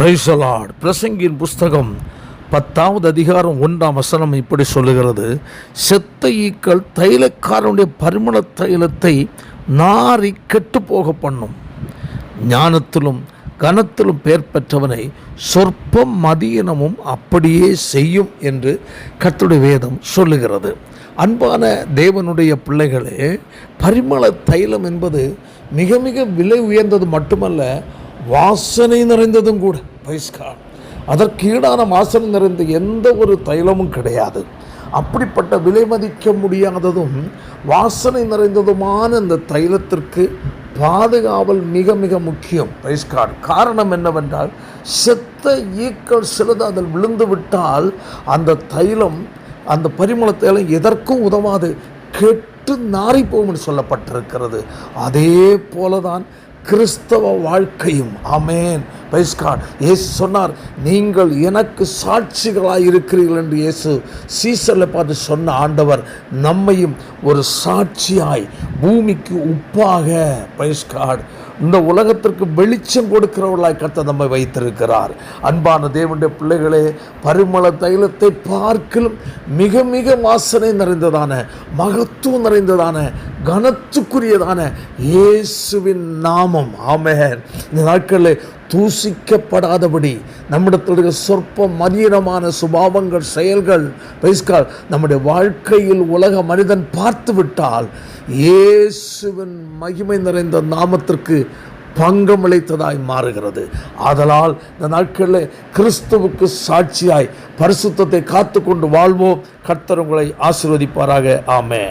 Praise the Lord. பிரசங்கியின் புஸ்தகம் 10வது அதிகாரம் 1ஆம் வசனம் இப்படி சொல்லுகிறது, செத்த ஈக்கள் தைலக்காரனுடைய பரிமள தைலத்தை நாரி கெட்டு போக பண்ணும். ஞானத்திலும் கனத்திலும் பெயர் பெற்றவனை சொற்பம் மதியினமும் அப்படியே செய்யும் என்று கர்த்தருடைய வேதம் சொல்லுகிறது. அன்பான தேவனுடைய பிள்ளைகளே, பரிமள தைலம் என்பது மிக மிக விலை உயர்ந்தது மட்டுமல்ல, வாசனை நிறைந்ததும் கூட. அதற்கு ஈடான வாசனை நிறைந்த எந்த ஒரு தைலமும் கிடையாது. அப்படிப்பட்ட விலை மதிக்க முடியாததும் வாசனை நிறைந்ததுமான இந்த தைலத்திற்கு பாதுகாவல் மிக மிக முக்கியம். காரணம் என்னவென்றால், செத்த ஈக்கள் சிலது அதில் விழுந்து விட்டால் அந்த தைலம், அந்த பரிமள தைலம் எதற்கும் உதவாது, கெட்டு நாறிப்போம் என்று சொல்லப்பட்டிருக்கிறது. அதே போலதான் கிறிஸ்தவ வாழ்க்கையும். ஆமேன். இயேசு சொன்னார், நீங்கள் எனக்கு சாட்சிகளாக இருக்கிறீர்கள் என்று இயேசு சீசரில் பார்த்து சொன்ன ஆண்டவர் நம்மையும் ஒரு சாட்சியாய், பூமிக்கு உப்பாக, இந்த உலகத்திற்கு வெளிச்சம் கொடுக்கிறவர்களாய் கர்த்தர் நம்மை வைத்திருக்கிறார். அன்பான தேவனுடைய பிள்ளைகளே, பரிமள தைலத்தை பார்க்கிலும் மிக மிக வாசனை நிறைந்ததான, மகத்துவம் நிறைந்ததான, கனத்துக்குரியதான இயேசுவின் நாமம். ஆமென். இந்த நாட்களில் தூசிக்கப்படாதபடி நம்மிடத்தில் சொற்ப மதியினமான சுபாவங்கள், செயல்கள் நம்முடைய வாழ்க்கையில் உலக மனிதன் பார்த்து விட்டால் இயேசுவின் மகிமை நிறைந்த நாமத்திற்கு பங்கம் அளித்ததாய் மாறுகிறது. ஆதலால் இந்த நாட்களில் கிறிஸ்துவுக்கு சாட்சியாய் பரிசுத்தத்தை காத்து கொண்டு வாழ்வோம். கர்த்தர் உங்களை ஆசீர்வதிப்பாராக. ஆமென்.